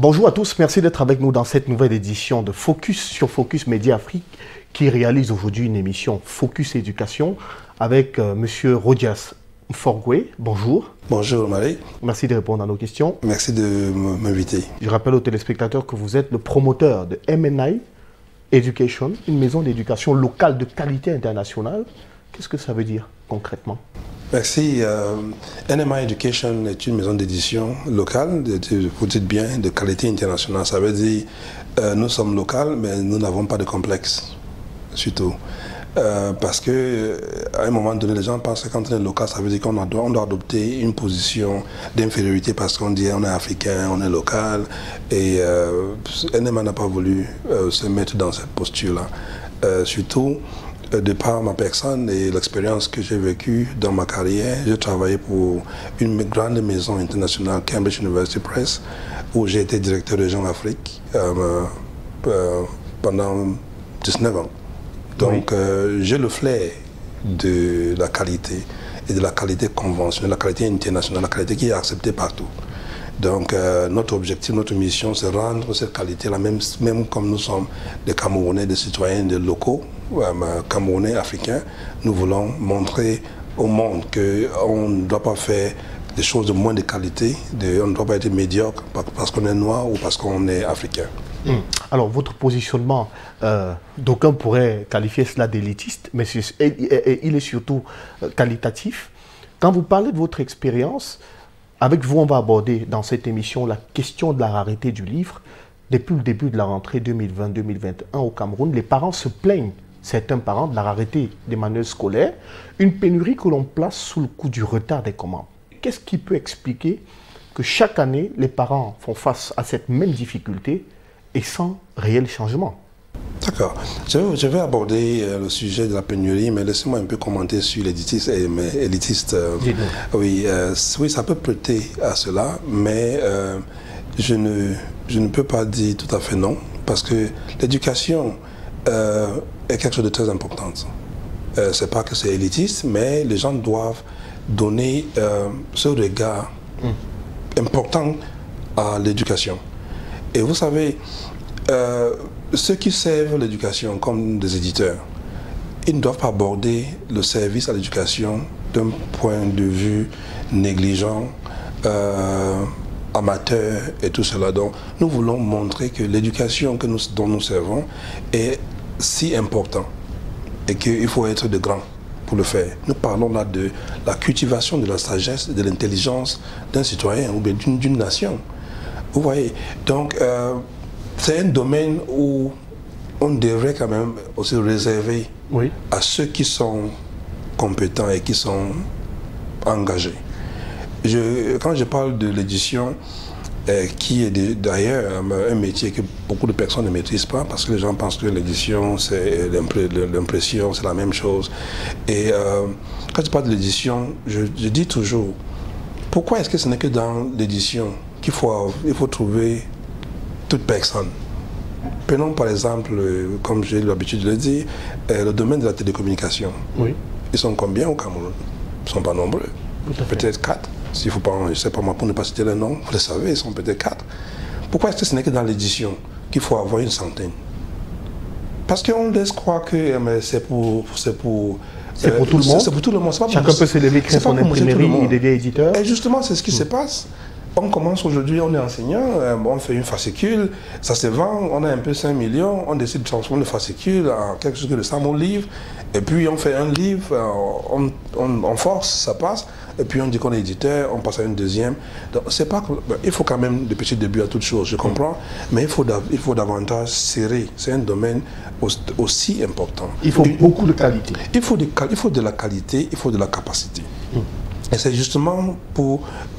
Bonjour à tous, merci d'être avec nous dans cette nouvelle édition de Focus sur Focus Média Afrique qui réalise aujourd'hui une émission Focus Éducation avec Monsieur Rodias Mforgwe. Bonjour. Bonjour Marie. Merci de répondre à nos questions. Merci de m'inviter. Je rappelle aux téléspectateurs que vous êtes le promoteur de MNI Education, une maison d'éducation locale de qualité internationale. Qu'est-ce que ça veut dire concrètement? Merci. NMI Education est une maison d'édition locale, vous dites bien, de qualité internationale. Ça veut dire nous sommes locaux, mais nous n'avons pas de complexe, surtout. Parce qu'à un moment donné, les gens pensent que quand on est local, ça veut dire qu'on doit adopter une position d'infériorité parce qu'on dit on est africain, on est local. Et NMI n'a pas voulu se mettre dans cette posture-là. Surtout, de par ma personne et l'expérience que j'ai vécue dans ma carrière, j'ai travaillé pour une grande maison internationale, Cambridge University Press, où j'ai été directeur de Jean Afrique pendant 19 ans. Donc, oui. J'ai le flair de la qualité et de la qualité conventionnelle, la qualité internationale, la qualité qui est acceptée partout. Donc, notre objectif, notre mission, c'est rendre cette qualité-là, même comme nous sommes des Camerounais, des citoyens, des locaux, Camerounais, africains, nous voulons montrer au monde qu'on ne doit pas faire des choses de moins de qualité, on ne doit pas être médiocre parce qu'on est noir ou parce qu'on est africain. Alors, votre positionnement, d'aucuns pourraient qualifier cela d'élitiste, mais il est surtout qualitatif. Quand vous parlez de votre expérience, avec vous, on va aborder dans cette émission la question de la rareté du livre. Depuis le début de la rentrée 2020-2021 au Cameroun, les parents se plaignent, certains parents, de la rareté des manuels scolaires, une pénurie que l'on place sous le coup du retard des commandes. Qu'est-ce qui peut expliquer que chaque année, les parents font face à cette même difficulté et sans réel changement? D'accord. Je vais aborder le sujet de la pénurie, mais laissez-moi un peu commenter sur l'élitisme. Oui, ça peut prêter à cela, mais je ne peux pas dire tout à fait non, parce que l'éducation est quelque chose de très important. C'est pas que c'est élitiste, mais les gens doivent donner ce regard important à l'éducation. Et vous savez, ceux qui servent l'éducation comme des éditeurs, ils ne doivent pas aborder le service à l'éducation d'un point de vue négligent, amateur et tout cela. Donc, nous voulons montrer que l'éducation dont nous servons est si importante et qu'il faut être de grands pour le faire. Nous parlons là de la cultivation de la sagesse, de l'intelligence d'un citoyen ou bien d'une nation. Vous voyez, donc c'est un domaine où on devrait quand même aussi réserver à ceux qui sont compétents et qui sont engagés. Quand je parle de l'édition, qui est d'ailleurs un métier que beaucoup de personnes ne maîtrisent pas, parce que les gens pensent que l'édition, c'est l'impression, c'est la même chose. Et quand je parle de l'édition, je dis toujours, pourquoi est-ce que ce n'est que dans l'édition qu'il faut trouver toute personne? Prenons par exemple, comme j'ai l'habitude de le dire, le domaine de la télécommunication. Oui. Ils sont combien au Cameroun? Ils ne sont pas nombreux. Peut-être 4. S'il faut pas, je ne sais pas moi, pour ne pas citer le nom, vous le savez, ils sont peut-être 4. Pourquoi est-ce que ce n'est que dans l'édition qu'il faut avoir une centaine? Parce qu'on laisse croire que c'est pour tout le monde. C'est pour tout le monde. Chacun peut se lever, créer son imprimerie, il devient éditeur. Et justement, c'est ce qui se passe. On commence aujourd'hui, on est enseignant, on fait une fascicule, ça se vend, on a un peu 5 millions, on décide de transformer le fascicule en quelque chose de 100 000 livres, et puis on fait un livre, on force, ça passe, et puis on dit qu'on est éditeur, on passe à une deuxième. Donc, c'est pas, il faut quand même des petits débuts à toute chose, je comprends, mais il faut davantage serrer. C'est un domaine aussi important. Il faut beaucoup de qualité. Il faut de la qualité, il faut de la capacité. Et c'est justement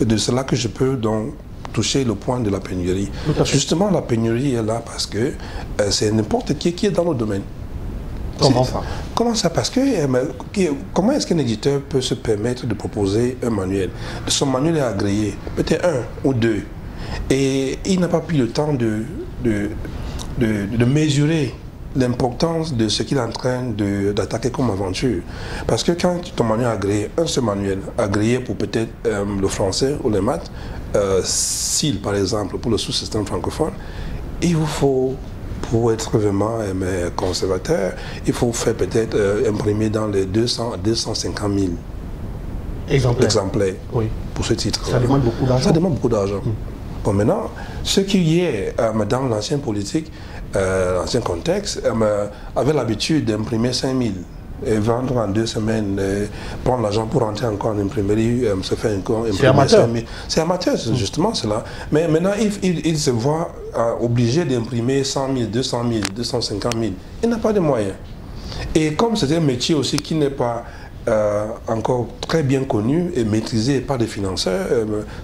de cela que je peux donc toucher le point de la pénurie. Justement, la pénurie est là parce que c'est n'importe qui est dans le domaine. Comment ça? Comment ça? Parce que comment est-ce qu'un éditeur peut se permettre de proposer un manuel? Son manuel est agréé, peut-être 1 ou 2. Et il n'a pas pris le temps de mesurer l'importance de ce qu'il est en train d'attaquer comme aventure. Parce que quand ton manuel agréé, un seul manuel, agréé pour peut-être le français ou les maths, SIL par exemple, pour le sous-système francophone, il vous faut, pour être vraiment conservateur, il faut faire peut-être imprimer dans les 200 à 250 000 exemplaires oui. pour ce titre. Ça demande beaucoup d'argent. Ça demande beaucoup d'argent. Bon, maintenant, ce qui est dans l'ancienne politique, l'ancien contexte, avait l'habitude d'imprimer 5 000 et vendre en 2 semaines, prendre l'argent pour rentrer encore en imprimerie, se faire encore imprimer 5 000. C'est amateur, c'est justement cela. Mais maintenant, il se voit obligé d'imprimer 100 000, 200 000, 250 000. Il n'a pas de moyens. Et comme c'est un métier aussi qui n'est pas encore très bien connu et maîtrisé par des financeurs,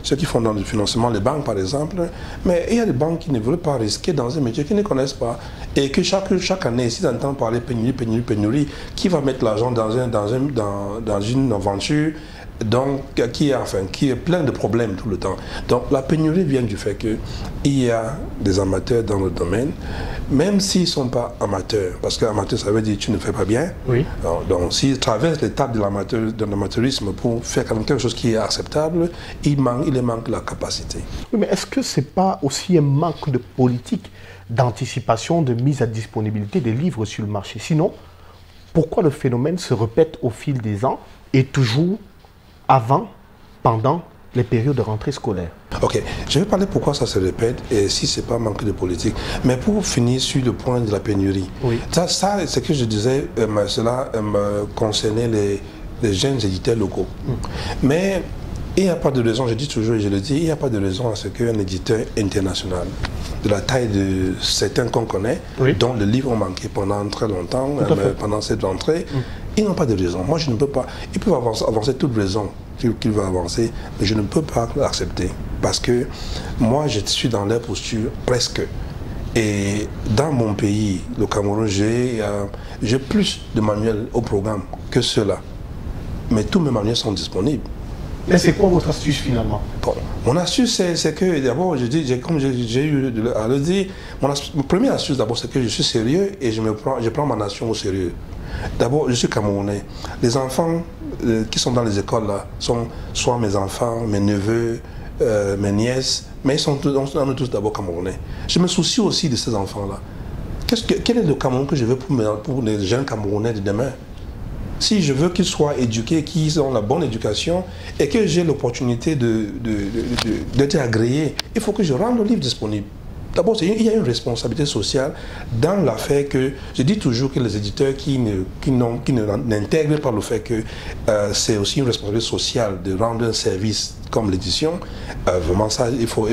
ceux qui font dans le financement, les banques par exemple, mais il y a des banques qui ne veulent pas risquer dans un métier qu'ils ne connaissent pas et que chaque année, s'ils entendent parler pénurie, qui va mettre l'argent dans une aventure donc, qui est plein de problèmes tout le temps. Donc la pénurie vient du fait qu'il y a des amateurs dans le domaine, même s'ils ne sont pas amateurs, parce qu'amateur ça veut dire que tu ne fais pas bien. Oui. Donc s'ils traversent l'étape de l'amateurisme pour faire quelque chose qui est acceptable, il manque la capacité. Oui, mais est-ce que ce n'est pas aussi un manque de politique, d'anticipation, de mise à disponibilité des livres sur le marché? Sinon, pourquoi le phénomène se répète au fil des ans et toujours avant, pendant les périodes de rentrée scolaire? Ok, je vais parler pourquoi ça se répète et si ce n'est pas manque de politique. Mais pour finir sur le point de la pénurie, oui. Ça ce que je disais, cela concernait les jeunes éditeurs locaux. Mais il n'y a pas de raison, je dis toujours et je le dis, il n'y a pas de raison à ce qu'un éditeur international, de la taille de certains qu'on connaît, oui. dont les livres ont manqué pendant très longtemps, pendant cette rentrée, ils n'ont pas de raison. Moi, je ne peux pas. Ils peuvent avancer toute raison qu'ils veulent avancer, mais je ne peux pas l'accepter. Parce que moi, je suis dans leur posture presque. Et dans mon pays, le Cameroun, j'ai plus de manuels au programme que ceux-là. Mais tous mes manuels sont disponibles. Mais c'est quoi votre astuce finalement? Bon, mon astuce, c'est que d'abord, comme j'ai eu à le dire, mon première astuce d'abord, c'est que je suis sérieux et je prends ma nation au sérieux. D'abord, je suis Camerounais. Les enfants qui sont dans les écoles là sont soit mes enfants, mes neveux, mes nièces, mais on est tous d'abord Camerounais. Je me soucie aussi de ces enfants-là. Quel est le Cameroun que je veux pour les jeunes Camerounais de demain? Si je veux qu'ils soient éduqués, qu'ils ont la bonne éducation et que j'ai l'opportunité d'être agréé, il faut que je rende le livre disponible. D'abord, il y a une responsabilité sociale dans l'affaire que je dis toujours que les éditeurs qui n'intègrent pas le fait que c'est aussi une responsabilité sociale de rendre un service comme l'édition, vraiment ça, il faut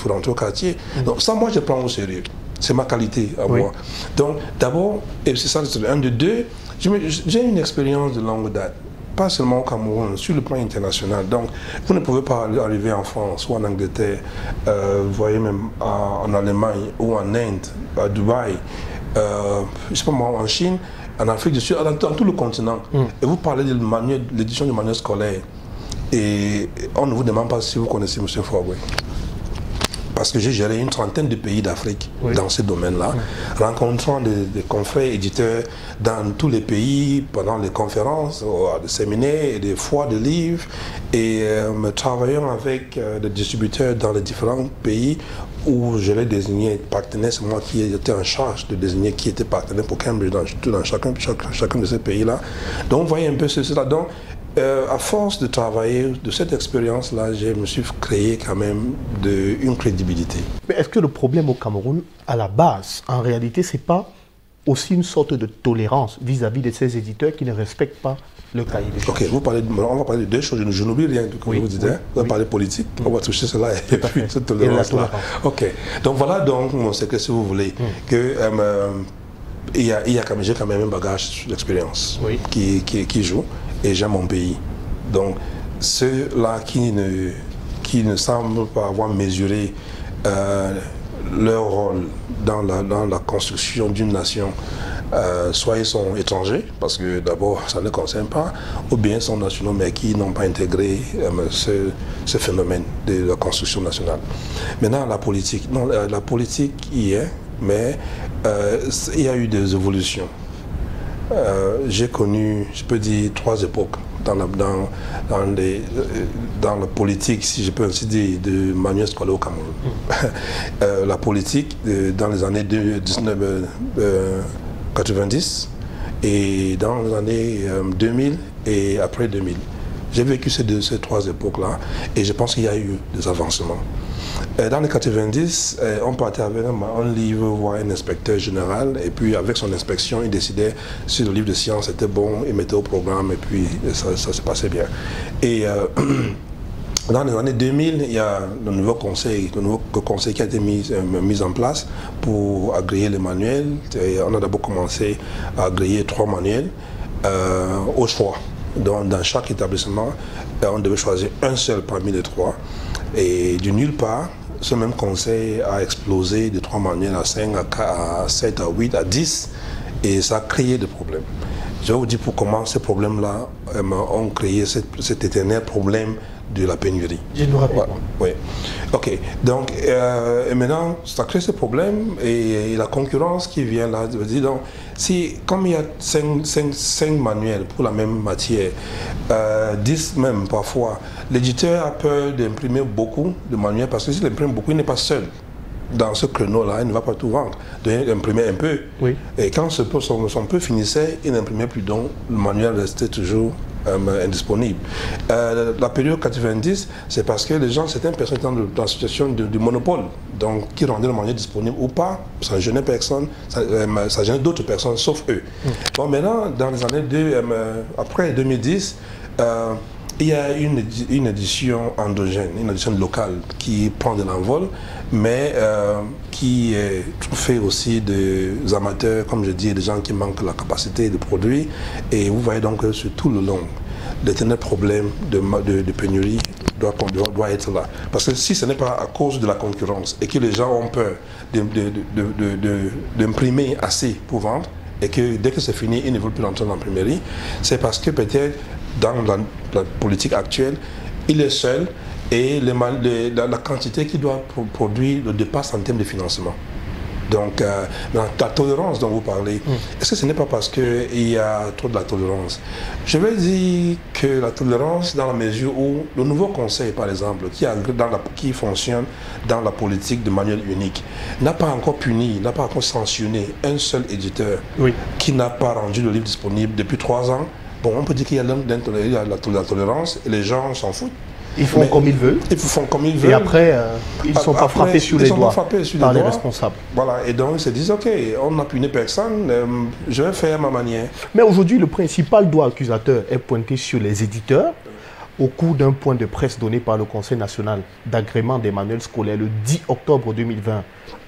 rentrer au quartier. Donc ça, moi, je prends au sérieux. C'est ma qualité à moi. Donc d'abord, et c'est ça, c'est un de deux, j'ai une expérience de longue date, pas seulement au Cameroun, sur le plan international. Donc, vous ne pouvez pas arriver en France ou en Angleterre, vous voyez même en Allemagne ou en Inde, à Dubaï, je sais pas moi, en Chine, en Afrique du Sud, dans tout le continent. Et vous parlez de l'édition du manuel scolaire. Et on ne vous demande pas si vous connaissez M. Fouaboué. Parce que j'ai géré une trentaine de pays d'Afrique dans ce domaine-là, rencontrant des confrères éditeurs dans tous les pays, pendant les conférences, des séminaires, des foires de livres, et travaillant avec des distributeurs dans les différents pays où je les désignais partenaires. C'est moi qui étais en charge de désigner qui était partenaire pour Cambridge dans chacun de ces pays-là. Donc vous voyez un peu cela. Donc, à force de travailler de cette expérience-là, je me suis créé quand même une crédibilité. Mais est-ce que le problème au Cameroun, à la base, en réalité, c'est pas aussi une sorte de tolérance vis-à-vis de ces éditeurs qui ne respectent pas le cahier des charges? Ok, on va parler de deux choses. Je n'oublie rien de ce que vous dites. On va parler politique, on va toucher cela et puis cette tolérance-là. Ok, donc voilà donc mon secret, si vous voulez, que j'ai quand même un bagage d'expérience qui joue. Et j'aime mon pays. Donc, ceux-là qui ne semblent pas avoir mesuré leur rôle dans la construction d'une nation, soit ils sont étrangers, parce que d'abord ça ne les concerne pas, ou bien sont nationaux, mais qui n'ont pas intégré ce phénomène de la construction nationale. Maintenant, la politique. Non, la politique y est, mais il y a eu des évolutions. J'ai connu, je peux dire, 3 époques dans la politique, si je peux ainsi dire, de Manuel Scolo au Cameroun. La politique dans les années 1990 et dans les années 2000 et après 2000. J'ai vécu ces 3 époques-là et je pense qu'il y a eu des avancements. Dans les 90, on partait avec un livre voir un inspecteur général et puis avec son inspection, il décidait si le livre de science était bon, il mettait au programme et puis ça se passait bien. Et dans les années 2000, il y a le nouveau conseil qui a été mis en place pour agréer les manuels. Et on a d'abord commencé à agréer 3 manuels au choix. Donc, dans chaque établissement, on devait choisir un seul parmi les 3. Et de nulle part, ce même conseil a explosé de 3 manuels à 5, à 7, à 8, à 10. Et ça a créé des problèmes. Je vais vous dire pour comment ces problèmes-là ont créé cet éternel problème de la pénurie. Je nous rappelle. Oui. Ok. Donc, et maintenant, ça crée ce problème et la concurrence qui vient là. Donc, comme il y a 5 manuels pour la même matière, 10 même parfois, l'éditeur a peur d'imprimer beaucoup de manuels parce que s'il imprime beaucoup, il n'est pas seul. Dans ce créneau-là, il ne va pas tout vendre. Donc, il imprimait un peu. Oui. Et quand son peu finissait, il n'imprimait plus, donc le manuel restait toujours indisponible. La période 90, c'est parce que les gens, certaines personnes étaient dans la situation du monopole, donc qui rendaient le manuel disponible ou pas, ça ne gênait personne, ça gênait d'autres personnes, sauf eux. Bon, maintenant, dans les années après 2010, il y a une édition endogène, une édition locale qui prend de l'envol, mais qui est fait aussi des amateurs, comme je dis, des gens qui manquent la capacité de produire. Et vous voyez donc que sur tout le long, l'éternel problème de pénurie doit être là. Parce que si ce n'est pas à cause de la concurrence et que les gens ont peur d'imprimer assez pour vendre, et que dès que c'est fini, ils ne veulent plus rentrer dans l'imprimerie, c'est parce que peut-être dans la politique actuelle, il est seul et la quantité qu'il doit produire le dépasse en termes de financement. Donc, la tolérance dont vous parlez, est-ce que ce n'est pas parce qu'il y a trop de la tolérance? Je vais dire que la tolérance, dans la mesure où le nouveau conseil, par exemple, qui fonctionne dans la politique de manuel unique, n'a pas encore puni, n'a pas encore sanctionné un seul éditeur qui n'a pas rendu le livre disponible depuis 3 ans. Bon, on peut dire qu'il y a la tolérance et les gens s'en foutent. Ils font comme ils veulent. Ils font comme ils veulent. Et après, ils ne sont pas frappés sur les doigts par les responsables. Voilà, et donc ils se disent, ok, on n'a puni personne, je vais faire ma manière. Mais aujourd'hui, le principal doigt accusateur est pointé sur les éditeurs au cours d'un point de presse donné par le Conseil national d'agrément des manuels scolaires le 10 octobre 2020,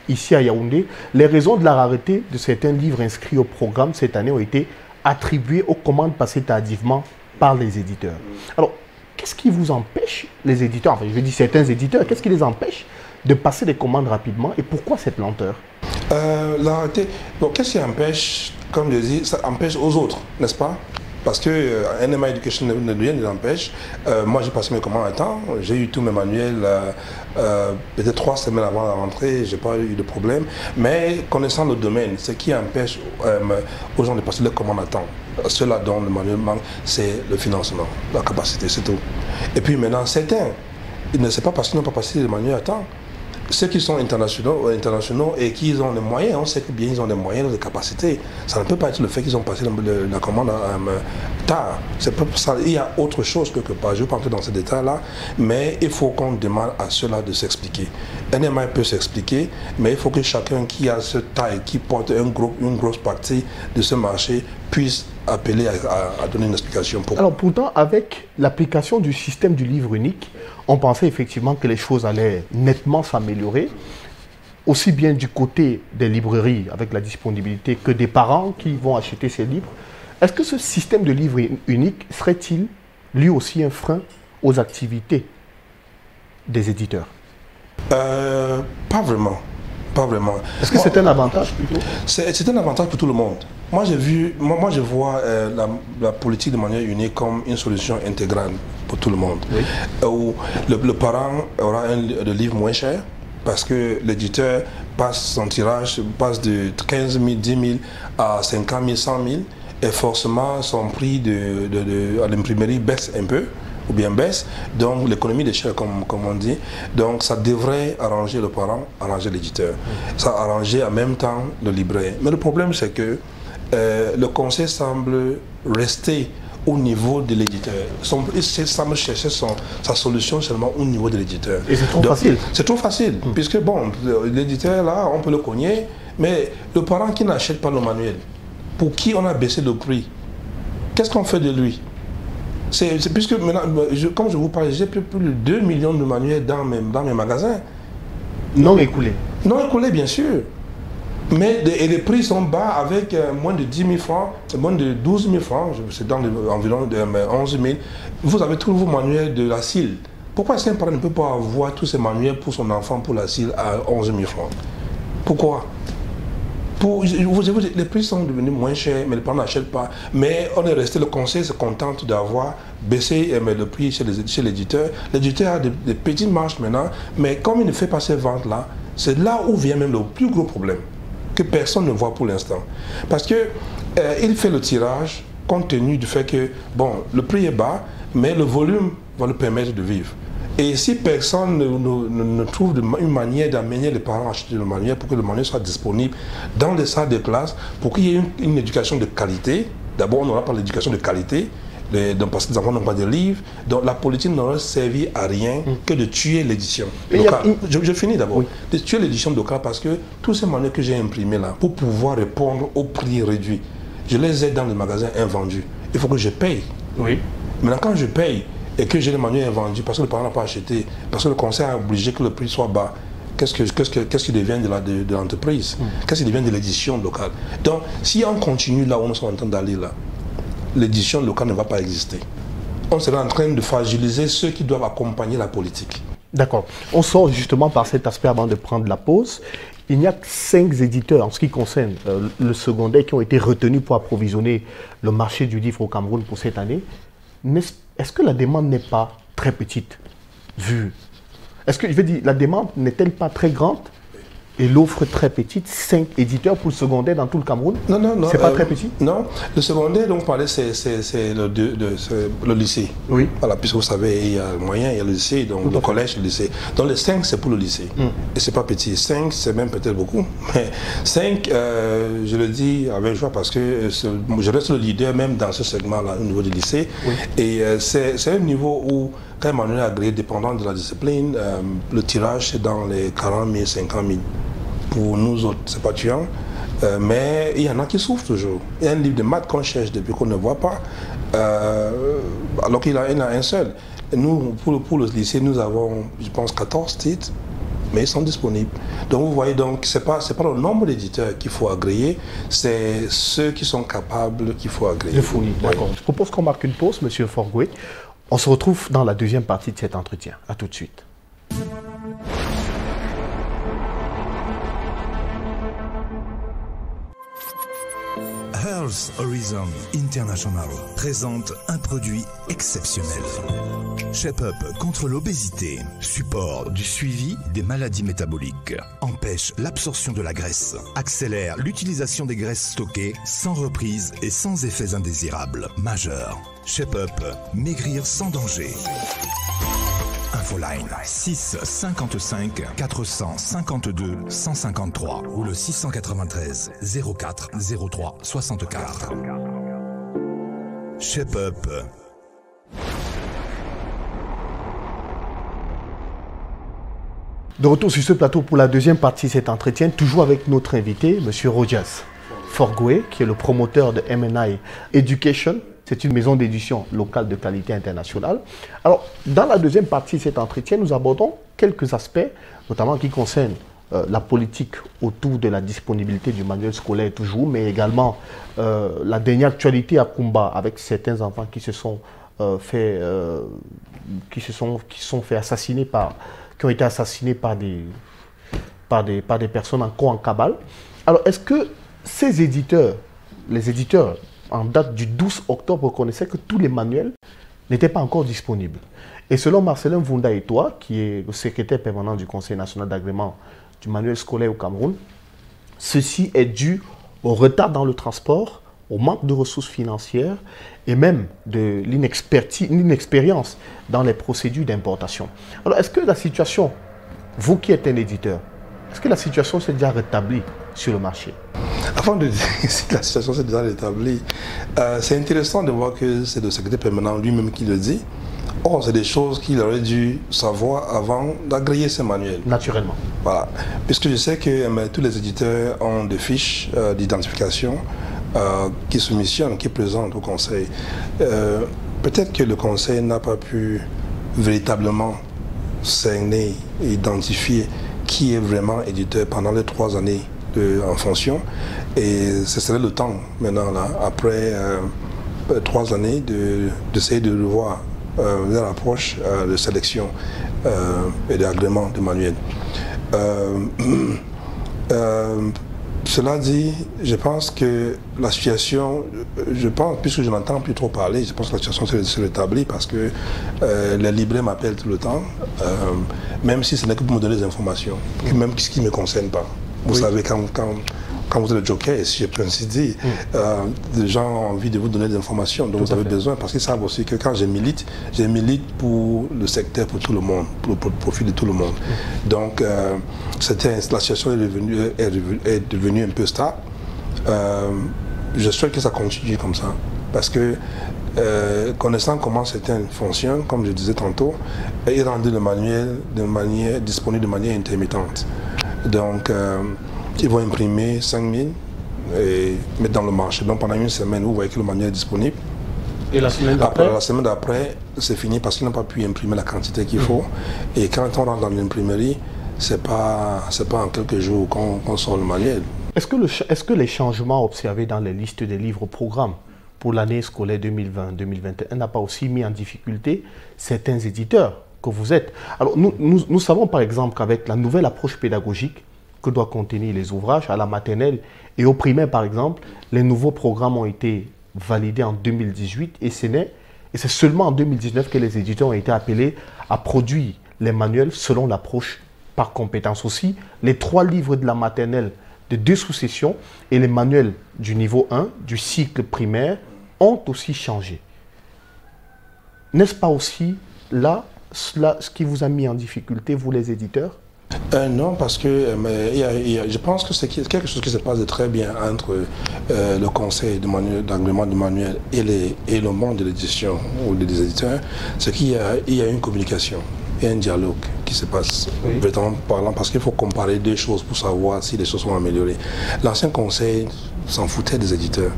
ici à Yaoundé. Les raisons de la rareté de certains livres inscrits au programme cette année ont été attribuées aux commandes passées tardivement par les éditeurs. Alors, qu'est-ce qui vous empêche, les éditeurs, enfin je veux dire certains éditeurs, qu'est-ce qui les empêche de passer des commandes rapidement et pourquoi cette lenteur? La rareté, qu'est-ce qui empêche, comme je dis, ça empêche aux autres, n'est-ce pas? Parce que NMA Education ne rien ne l'empêche. Moi, j'ai passé mes commandes à temps. J'ai eu tous mes manuels peut-être 3 semaines avant la rentrée. Je n'ai pas eu de problème. Mais connaissant le domaine, ce qui empêche aux gens de passer leurs commandes à temps, cela dont le manuel manque, c'est le financement, la capacité, c'est tout. Et puis maintenant, certains, ils ne savent pas parce qu'ils n'ont pas passé les manuels à temps. Ceux qui sont internationaux et qui ont les moyens, on sait que bien ils ont des moyens, des capacités. Ça ne peut pas être le fait qu'ils ont passé la commande tard. Ça, il y a autre chose quelque part. Je ne vais pas entrer dans ces détails-là, mais il faut qu'on demande à ceux-là de s'expliquer. NMI peut s'expliquer, mais il faut que chacun qui a ce taille, qui porte une grosse partie de ce marché, puisse appeler à donner une explication. Alors pourtant, avec l'application du système du livre unique, on pensait effectivement que les choses allaient nettement s'améliorer, aussi bien du côté des librairies avec la disponibilité que des parents qui vont acheter ces livres. Est-ce que ce système de livre unique serait-il lui aussi un frein aux activités des éditeurs? Pas vraiment. Pas vraiment. Est-ce que c'est un avantage plutôt? C'est un avantage pour tout le monde. Moi, je vois la politique de manière unique comme une solution intégrale pour tout le monde. Oui. Où le parent aura un livre moins cher, parce que l'éditeur passe son tirage, passe de 15 000, 10 000 à 50 000, 100 000, et forcément son prix à l'imprimerie baisse un peu, ou bien baisse, donc l'économie d'échelle comme on dit, donc ça devrait arranger le parent, arranger l'éditeur, ça arranger en même temps le libraire. Mais le problème c'est que le conseil semble rester au niveau de l'éditeur. Il semble chercher sa solution seulement au niveau de l'éditeur. Et c'est trop facile. C'est trop facile, puisque bon, l'éditeur là, on peut le cogner, mais le parent qui n'achète pas le manuel, pour qui on a baissé le prix, qu'est-ce qu'on fait de lui? Puisque maintenant, comme je vous parle, j'ai plus de 2 millions de manuels dans mes magasins. Non écoulés. Non écoulés, bien sûr. Mais et les prix sont bas avec moins de 10 000 francs, moins de 12 000 francs, c'est dans environ 11 000. Vous avez tous vos manuels de la CIL. Pourquoi est-ce qu'un parent ne peut pas avoir tous ces manuels pour son enfant, pour la CIL, à 11 000 francs? Pourquoi? Les prix sont devenus moins chers, mais les parents n'achètent pas. Mais on est resté, le conseil se contente d'avoir baissé le prix chez l'éditeur. L'éditeur a des petites marges maintenant, mais comme il ne fait pas ces ventes-là, c'est là où vient même le plus gros problème, que personne ne voit pour l'instant. Parce que il fait le tirage compte tenu du fait que, bon, le prix est bas, mais le volume va le permettre de vivre. Et si personne ne trouve une manière d'amener les parents à acheter le manuel pour que le manuel soit disponible dans les salles de classe, pour qu'il y ait une éducation de qualité, d'abord on n'aura pas l'éducation de qualité, parce que les enfants n'ont pas de livres, donc la politique n'aurait servi à rien que de tuer l'édition locale. Je finis d'abord. Oui. De tuer l'édition locale parce que tous ces manuels que j'ai imprimés là, pour pouvoir répondre au prix réduit, je les ai dans les magasins invendus. Il faut que je paye. Oui. Maintenant quand je paye, et que j'ai le manuel invendu parce que le parent n'a pas acheté, parce que le conseil a obligé que le prix soit bas, qu'est-ce qui devient de l'entreprise? Qu'est-ce qui devient de l'édition locale? Donc, si on continue là où on est en train d'aller là, l'édition locale ne va pas exister. On sera en train de fragiliser ceux qui doivent accompagner la politique. D'accord. On sort justement par cet aspect avant de prendre la pause. Il n'y a que 5 éditeurs en ce qui concerne le secondaire qui ont été retenus pour approvisionner le marché du livre au Cameroun pour cette année. Est-ce que la demande n'est pas très petite, vue? Est-ce que, je veux dire, la demande n'est-elle pas très grande et l'offre très petite? 5 éditeurs pour le secondaire dans tout le Cameroun? Non, non, non. C'est pas très petit? Non, le secondaire dont on parlait, c'est le lycée. Oui. Voilà, puisque vous savez, il y a le moyen, il y a le lycée, donc le collège, le lycée. Donc les 5, c'est pour le lycée. Et c'est pas petit. 5, c'est même peut-être beaucoup. Mais 5, je le dis avec joie parce que je reste le leader même dans ce segment-là au niveau du lycée. Oui. Et c'est un niveau où, quand un manuel agréé, dépendant de la discipline, le tirage, c'est dans les 40 000, 50 000. Pour nous autres, c'est pas tuant. Mais il y en a qui souffrent toujours. Il y a un livre de maths qu'on cherche depuis qu'on ne voit pas, alors qu'il en a un seul. Et nous, pour le lycée, nous avons, je pense, 14 titres, mais ils sont disponibles. Donc vous voyez, ce n'est pas le nombre d'éditeurs qu'il faut agréer, c'est ceux qui sont capables qu'il faut agréer. D'accord. Je propose qu'on marque une pause, M. Forgoué. On se retrouve dans la deuxième partie de cet entretien. À tout de suite. Health Horizon International présente un produit exceptionnel. Shape-Up contre l'obésité, support du suivi des maladies métaboliques, empêche l'absorption de la graisse, accélère l'utilisation des graisses stockées sans reprise et sans effets indésirables majeurs. Shape-Up, maigrir sans danger. Infoline 6 55 452 153 ou le 693 04 03 64. Shape-Up. De retour sur ce plateau pour la deuxième partie de cet entretien, toujours avec notre invité, M. Rojas Forgoué, qui est le promoteur de MNI Education. C'est une maison d'édition locale de qualité internationale. Alors, dans la deuxième partie de cet entretien, nous abordons quelques aspects, notamment qui concernent la politique autour de la disponibilité du manuel scolaire toujours, mais également la dernière actualité à Kumba avec certains enfants qui se sont fait assassiner qui ont été assassinés par des personnes en cabale. Alors, est-ce que ces éditeurs, les éditeurs en date du 12 octobre, reconnaissaient que tous les manuels n'était pas encore disponible. Et selon Marcelin Vunda et toi, qui est le secrétaire permanent du Conseil national d'agrément du manuel scolaire au Cameroun, ceci est dû au retard dans le transport, au manque de ressources financières et même de l'inexpérience dans les procédures d'importation. Alors, est-ce que la situation, vous qui êtes un éditeur, est-ce que la situation s'est déjà rétablie sur le marché? Avant de dire si la situation s'est déjà rétablie, c'est intéressant de voir que c'est le secrétaire permanent lui-même qui le dit. Or, c'est des choses qu'il aurait dû savoir avant d'agréer ces manuels. Naturellement. Voilà. Puisque je sais que tous les éditeurs ont des fiches d'identification qui soumissionnent, qui présentent au conseil. Peut-être que le conseil n'a pas pu véritablement cerner et identifier qui est vraiment éditeur pendant les 3 années en fonction. Et ce serait le temps maintenant, là, après 3 années, d'essayer de revoir leur approche de sélection et d'agrément de manuel. Cela dit, je pense que la situation, puisque je n'entends plus trop parler, je pense que la situation s'est rétablie parce que les libraires m'appellent tout le temps, même si ce n'est que pour me donner des informations, même ce qui ne me concerne pas. Vous savez, quand vous êtes le joker, si je peux ainsi dire, les gens ont envie de vous donner des informations dont vous avez besoin, parce qu'ils savent aussi que quand je milite pour le secteur, pour tout le monde, pour le profit de tout le monde. Donc, la situation est devenue un peu stable. Je souhaite que ça continue comme ça, parce que connaissant comment certains fonctionnent, comme je disais tantôt, ils rendent le manuel disponible de manière intermittente. Donc, ils vont imprimer 5000 et mettre dans le marché. Donc pendant une semaine, vous voyez que le manuel est disponible. Et la semaine d'après? La semaine d'après, c'est fini parce qu'ils n'ont pas pu imprimer la quantité qu'il faut. Et quand on rentre dans l'imprimerie, c'est pas en quelques jours qu'on sort le manuel. Est-ce que les changements observés dans les listes des livres programmes pour l'année scolaire 2020-2021 n'a pas aussi mis en difficulté certains éditeurs que vous êtes? Alors nous savons par exemple qu'avec la nouvelle approche pédagogique que doivent contenir les ouvrages à la maternelle et au primaire par exemple, les nouveaux programmes ont été validés en 2018 et c'est seulement en 2019 que les éditeurs ont été appelés à produire les manuels selon l'approche par compétence aussi. Les 3 livres de la maternelle de 2 sous-sessions et les manuels du niveau 1 du cycle primaire ont aussi changé. N'est-ce pas aussi là ce qui vous a mis en difficulté, vous les éditeurs? Non, parce que je pense que c'est quelque chose qui se passe de très bien entre le conseil d'agrément du manuel et le monde de l'édition ou des éditeurs. C'est qu'il y a une communication et un dialogue qui se passe, vraiment parlant, parce qu'il faut comparer 2 choses pour savoir si les choses sont améliorées. L'ancien conseil s'en foutait des éditeurs.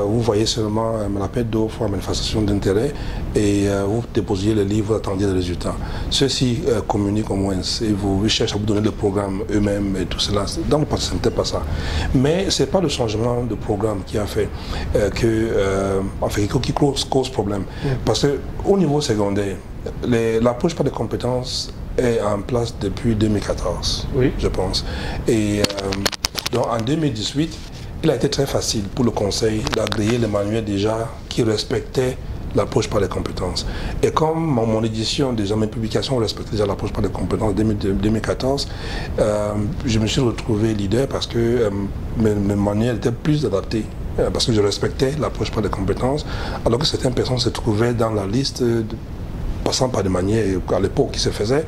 Vous voyez seulement l'appel d'offres en manifestation d'intérêt et vous déposiez le livre, vous attendiez les résultats. Ceux-ci communiquent au moins et ils cherchent à vous donner le programme eux-mêmes et tout cela. Dans le passé, ce n'était pas ça. Mais ce n'est pas le changement de programme qui a fait qui cause problème. Parce qu'au niveau secondaire, l'approche par des compétences est en place depuis 2014, je pense. Et donc en 2018, il a été très facile pour le conseil d'agréer les manuels déjà qui respectaient l'approche par les compétences. Et comme mon édition, déjà mes publications respectaient déjà l'approche par les compétences 2014, je me suis retrouvé leader parce que mes manuels étaient plus adaptés. Parce que je respectais l'approche par les compétences, alors que certaines personnes se trouvaient dans la liste passant par des manières à l'époque qui se faisaient,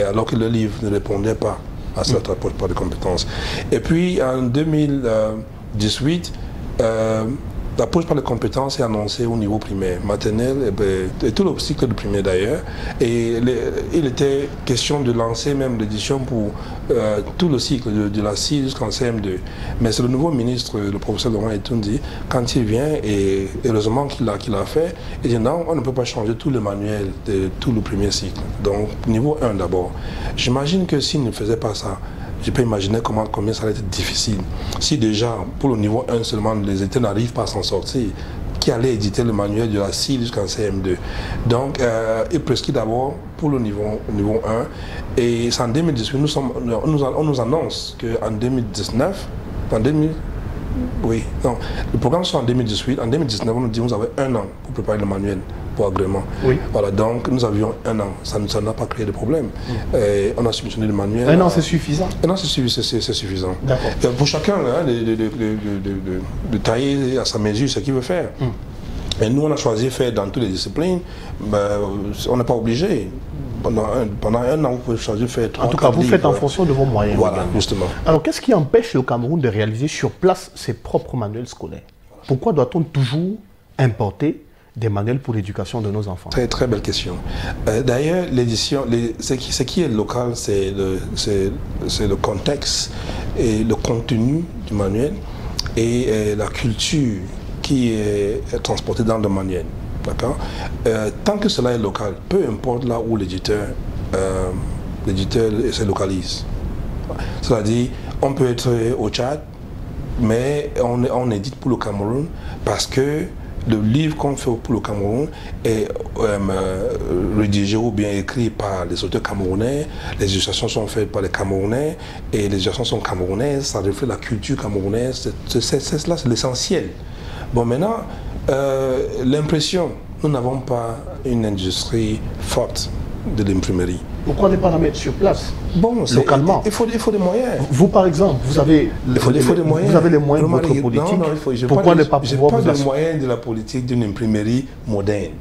alors que le livre ne répondait pas à cette approche par les compétences. Et puis en 2018, l'approche par les compétences est annoncée au niveau primaire, maternel et tout le cycle de primaire d'ailleurs. Et il était question de lancer même l'édition pour tout le cycle, de la CI jusqu'en CM2. Mais c'est le nouveau ministre, le professeur Laurent Etoundi, quand il vient, et heureusement qu'il l'a fait, il dit non, on ne peut pas changer tout le manuel de tout le premier cycle. Donc niveau 1 d'abord. J'imagine que s'il ne faisait pas ça, je peux imaginer combien ça allait être difficile. Si déjà, pour le niveau 1 seulement, les éditeurs n'arrivent pas à s'en sortir, qui allait éditer le manuel de la CI jusqu'en CM2. Donc, il prescrit d'abord pour le niveau 1. Et c'est en 2018, on nous annonce qu'en 2019, le programme sort en 2018. En 2019, on nous dit que vous avez 1 an pour préparer le manuel pour agrément. Oui. Voilà, donc nous avions 1 an, ça n'a pas créé de problème. Et on a subventionné le manuel. 1 an, c'est suffisant? 1 an, c'est suffisant. D'accord. Pour chacun, hein, de tailler à sa mesure ce qu'il veut faire. Et nous, on a choisi de faire dans toutes les disciplines. Ben, on n'est pas obligé. Pendant 1 an, vous pouvez choisir de faire 3 En tout cas, vous faites en fonction de vos moyens. Voilà, également. justement. Alors, qu'est-ce qui empêche le Cameroun de réaliser sur place ses propres manuels scolaires? Pourquoi doit-on toujours importer des manuels pour l'éducation de nos enfants? Très, très belle question. D'ailleurs, l'édition, ce qui est local, c'est le contexte et le contenu du manuel et la culture qui est transportée dans le manuel. D'accord? Tant que cela est local, peu importe là où l'éditeur se localise. C'est-à-dire, on peut être au Tchad, mais on édite pour le Cameroun parce que le livre qu'on fait pour le Cameroun est rédigé ou bien écrit par les auteurs camerounais, les illustrations sont faites par les Camerounais et les illustrations sont camerounaises, ça reflète la culture camerounaise, c'est l'essentiel. Bon, maintenant, l'impression, nous n'avons pas une industrie forte de l'imprimerie. Pourquoi ne pas la mettre sur place, bon, localement? Il faut des moyens. Vous, par exemple, vous avez des moyens. Vous avez les moyens de votre politique. Pourquoi ne pas pouvoir vous les moyens de la politique d'une imprimerie moderne?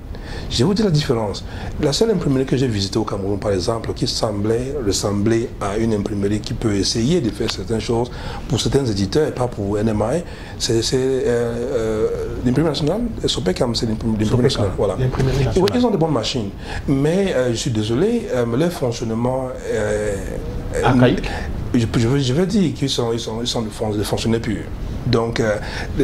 Je vais vous dire la différence. La seule imprimerie que j'ai visitée au Cameroun, par exemple, qui ressemblait à une imprimerie qui peut essayer de faire certaines choses pour certains éditeurs et pas pour NMI, c'est l'imprimerie nationale. Sopecam, c'est l'imprimerie nationale. Voilà. Ils ont de bonnes machines. Mais je suis désolé, leur fonctionnement archaïque. Je veux dire qu'ils sont de fonctionnaires purs. Donc,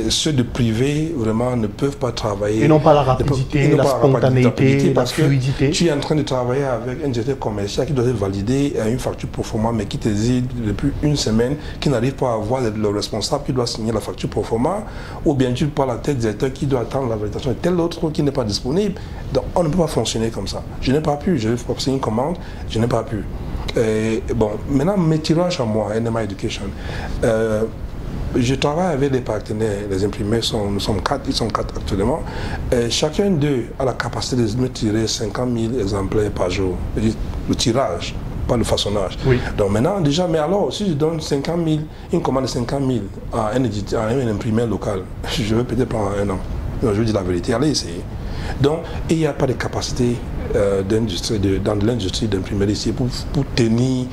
ceux de privé, vraiment, ne peuvent pas travailler. Ils n'ont pas la rapidité, la spontanéité, la fluidité. Tu es en train de travailler avec un directeur commercial qui doit valider une facture proforma, mais qui te dit depuis 1 semaine qu'il n'arrive pas à avoir le responsable qui doit signer la facture proforma, ou bien tu parles à tel directeur qui doit attendre la validation de tel autre qui n'est pas disponible. Donc, on ne peut pas fonctionner comme ça. Je n'ai pas pu, je vais signer une commande, je n'ai pas pu. Bon, maintenant, mes tirages à moi, NMI Education, je travaille avec des partenaires, les imprimeurs, ils sont 4 actuellement. Chacun d'eux a la capacité de me tirer 50 000 exemplaires par jour. Le tirage, pas le façonnage. Oui. Donc maintenant, déjà, mais alors, si je donne 50 000, une commande de 50 000 à un imprimeur local, je vais peut-être prendre 1 an. Non, je veux dire la vérité, allez essayer. Donc, il n'y a pas de capacité dans l'industrie d'imprimerie ici pour tenir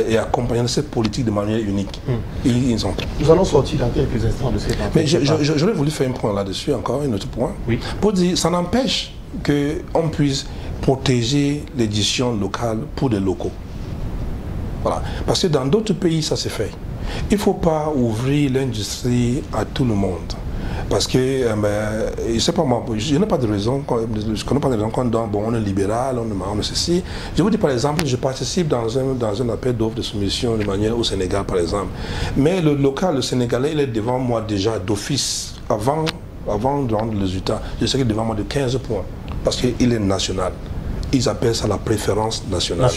et accompagner cette politique de manière unique. Nous allons sortir dans quelques instants de cette entretien. Mais j'aurais voulu faire un point là-dessus, encore un autre point, pour dire ça n'empêche qu'on puisse protéger l'édition locale pour des locaux. Voilà. Parce que dans d'autres pays, ça s'est fait. Il ne faut pas ouvrir l'industrie à tout le monde. Parce que, je ne sais pas moi, je n'ai pas de raison, je connais pas de raison quand on est libéral, on est ceci. Je vous dis par exemple, je participe dans un appel d'offres de soumission de manière au Sénégal par exemple. Mais le local, le Sénégalais, il est devant moi déjà d'office, avant de rendre le résultat, je sais qu'il est devant moi de 15 points, parce qu'il est national. Ils appellent ça la préférence nationale.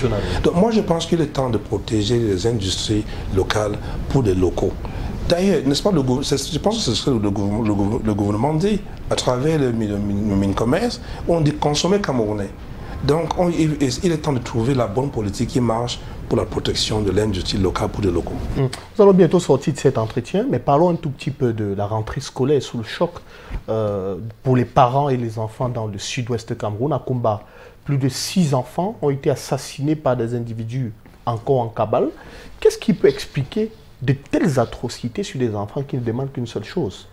Donc moi je pense qu'il est temps de protéger les industries locales pour des locaux. D'ailleurs, n'est-ce pas, je pense que c'est ce que le gouvernement dit à travers le Mincommerce, on dit consommer camerounais. Donc, il est temps de trouver la bonne politique qui marche pour la protection de l'industrie locale pour les locaux. Nous allons bientôt sortir de cet entretien, mais parlons un tout petit peu de la rentrée scolaire sous le choc pour les parents et les enfants dans le sud-ouest Cameroun. À Kumba, plus de 6 enfants ont été assassinés par des individus encore en cabale. Qu'est-ce qui peut expliquer de telles atrocités sur des enfants qui ne demandent qu'une seule chose,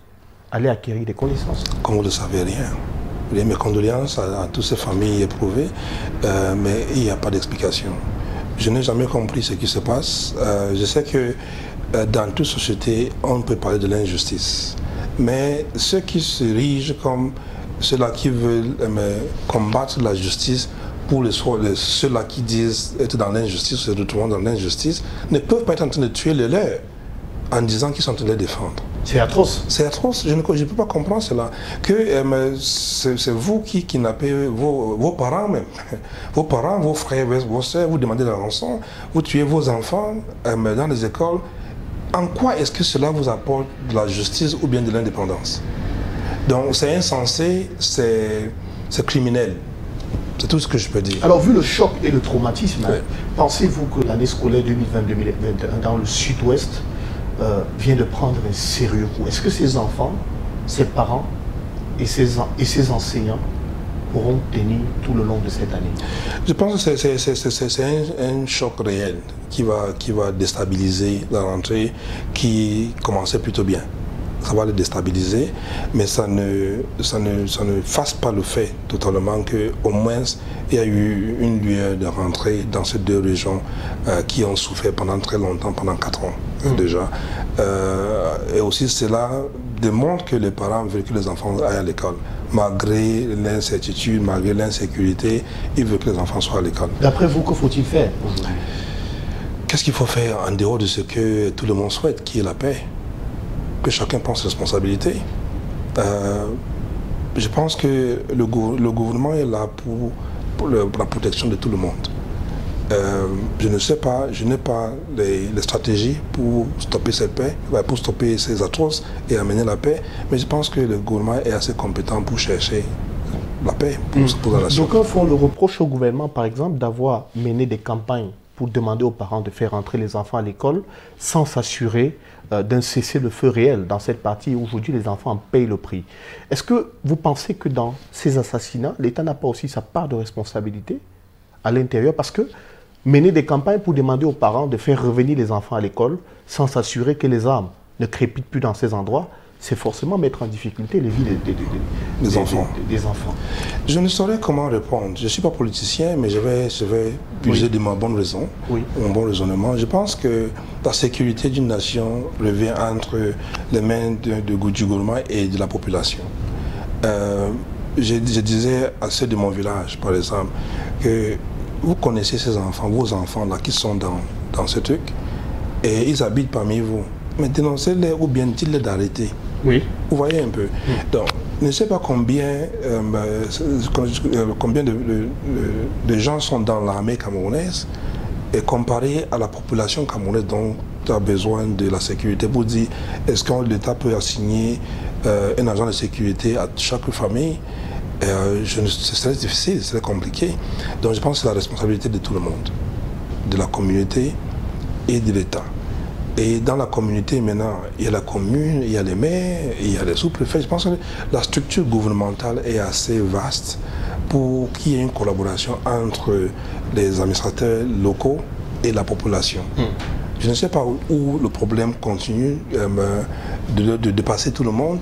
aller acquérir des connaissances? Comme vous ne savez rien. Mes condoléances à toutes ces familles éprouvées, mais il n'y a pas d'explication. Je n'ai jamais compris ce qui se passe. Je sais que dans toute société, on peut parler de l'injustice. Mais ceux qui se érigent comme ceux-là qui veulent combattre la justice, pour ceux-là qui disent être dans l'injustice, se retrouvant dans l'injustice, ne peuvent pas être en train de tuer les leurs en disant qu'ils sont en train de les défendre. C'est atroce. C'est atroce. Je ne peux pas comprendre cela. Que c'est vous qui kidnappez vos parents même. Vos parents, vos frères, vos soeurs, vous demandez la rançon, vous tuez vos enfants dans les écoles. En quoi est-ce que cela vous apporte de la justice ou bien de l'indépendance? Donc c'est insensé, c'est criminel. C'est tout ce que je peux dire. Alors, vu le choc et le traumatisme, Ouais. pensez-vous que l'année scolaire 2020-2021 dans le sud-ouest vient de prendre un sérieux coup? Est-ce que ces enfants, ces parents et ces enseignants pourront tenir tout le long de cette année? Je pense que c'est un choc réel qui va déstabiliser la rentrée qui commençait plutôt bien. Ça va le déstabiliser, mais ça ne fasse pas le fait totalement qu'au moins il y a eu une lueur de rentrée dans ces deux régions qui ont souffert pendant très longtemps, pendant 4 ans déjà. Et aussi cela démontre que les parents veulent que les enfants aillent à l'école. Malgré l'incertitude, malgré l'insécurité, ils veulent que les enfants soient à l'école. D'après vous, que faut-il faire aujourd'hui? Qu'est-ce qu'il faut faire en dehors de ce que tout le monde souhaite, qui est la paix? Que chacun prenne ses responsabilités. Je pense que le gouvernement est là pour la protection de tout le monde. Je ne sais pas, je n'ai pas les stratégies pour stopper cette paix, pour stopper ces atroces et amener la paix, mais je pense que le gouvernement est assez compétent pour chercher la paix pour la nation. Donc, font le reproche au gouvernement, par exemple, d'avoir mené des campagnes pour demander aux parents de faire entrer les enfants à l'école sans s'assurer d'un cessez-le-feu réel dans cette partie où aujourd'hui les enfants en payent le prix. Est-ce que vous pensez que dans ces assassinats, l'État n'a pas aussi sa part de responsabilité à l'intérieur? Parce que mener des campagnes pour demander aux parents de faire revenir les enfants à l'école sans s'assurer que les armes ne crépitent plus dans ces endroits, c'est forcément mettre en difficulté les vies des enfants. Je ne saurais comment répondre. Je ne suis pas politicien, mais je vais puiser de ma bonne raison, mon bon raisonnement. Je pense que la sécurité d'une nation revient entre les mains du gouvernement et de la population. Je disais à ceux de mon village, par exemple, que vous connaissez ces enfants, vos enfants là qui sont dans ce truc, et ils habitent parmi vous. Mais dénoncez-les ou bien dites-les d'arrêter. Oui. Vous voyez un peu. Donc, je ne sais pas combien de gens sont dans l'armée camerounaise et comparé à la population camerounaise dont a besoin de la sécurité pour dire est-ce que l'État peut assigner un agent de sécurité à chaque famille. C'est très difficile, c'est très compliqué. Donc je pense que c'est la responsabilité de tout le monde, de la communauté et de l'État. Et dans la communauté, maintenant, il y a la commune, il y a les maires, il y a les sous-préfets. Je pense que la structure gouvernementale est assez vaste pour qu'il y ait une collaboration entre les administrateurs locaux et la population. Je ne sais pas où le problème continue de dépasser tout le monde,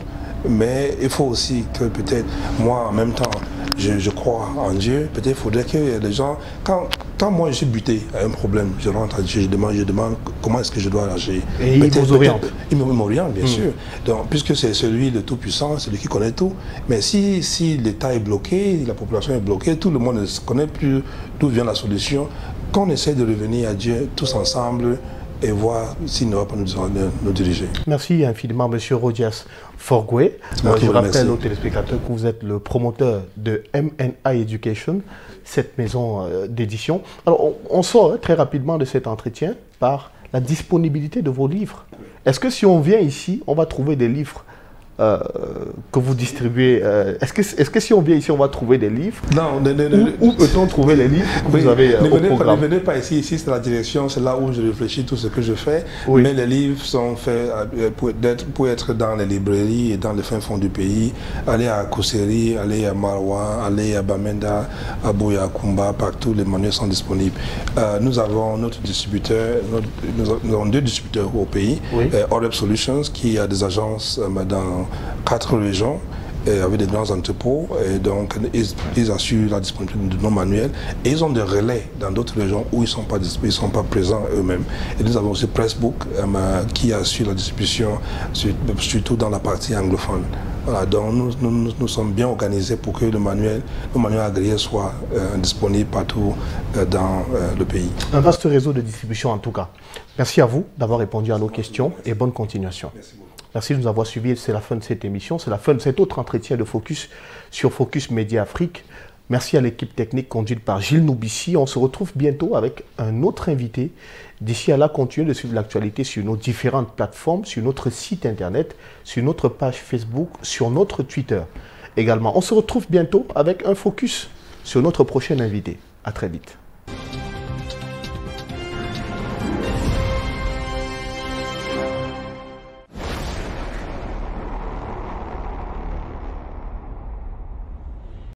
mais il faut aussi que peut-être, moi en même temps, je crois en Dieu, peut-être il faudrait que les gens, quand moi je suis buté à un problème, je rentre à Dieu, je demande comment est-ce que je dois agir. Et il vous oriente. Il m'oriente, bien sûr. Donc, puisque c'est celui le tout-puissant, celui qui connaît tout. Mais si l'État est bloqué, la population est bloquée, tout le monde ne connaît plus d'où vient la solution, qu'on essaie de revenir à Dieu tous ensemble et voir s'il ne va pas nous diriger. Merci infiniment, M. Rodias Forgué. Je rappelle aux téléspectateurs que vous êtes le promoteur de MNA Education, cette maison d'édition. Alors, on sort très rapidement de cet entretien par la disponibilité de vos livres. Est-ce que si on vient ici, on va trouver des livres que vous distribuez? Est-ce que si on vient ici, on va trouver des livres? Non, où peut-on trouver les livres que vous avez au programme? Ne venez pas ici, c'est la direction, c'est là où je réfléchis tout ce que je fais. Oui. Mais les livres sont faits pour être dans les librairies et dans les fins fonds du pays. Aller à Kousseri, aller à Maroua, aller à Bamenda, à Boyakumba, partout les manuels sont disponibles. Nous avons notre distributeur, nous avons 2 distributeurs au pays. Oui. Oreb Solutions qui a des agences dans 4 régions avec des grands entrepôts, et donc ils assurent la disponibilité de nos manuels, et ils ont des relais dans d'autres régions où ils ne sont pas présents eux-mêmes. Et nous avons aussi Pressbook qui assure la distribution surtout dans la partie anglophone. Voilà, donc nous sommes bien organisés pour que nos manuels agréés soient disponibles partout dans le pays. Un vaste réseau de distribution en tout cas. Merci à vous d'avoir répondu à nos questions et bonne continuation. Merci beaucoup. Merci de nous avoir suivis. C'est la fin de cette émission. C'est la fin de cet autre entretien de Focus sur Focus Média Afrique. Merci à l'équipe technique conduite par Gilles Noubissi. On se retrouve bientôt avec un autre invité. D'ici à là, continuez de suivre l'actualité sur nos différentes plateformes, sur notre site internet, sur notre page Facebook, sur notre Twitter. également. On se retrouve bientôt avec un focus sur notre prochain invité. À très vite.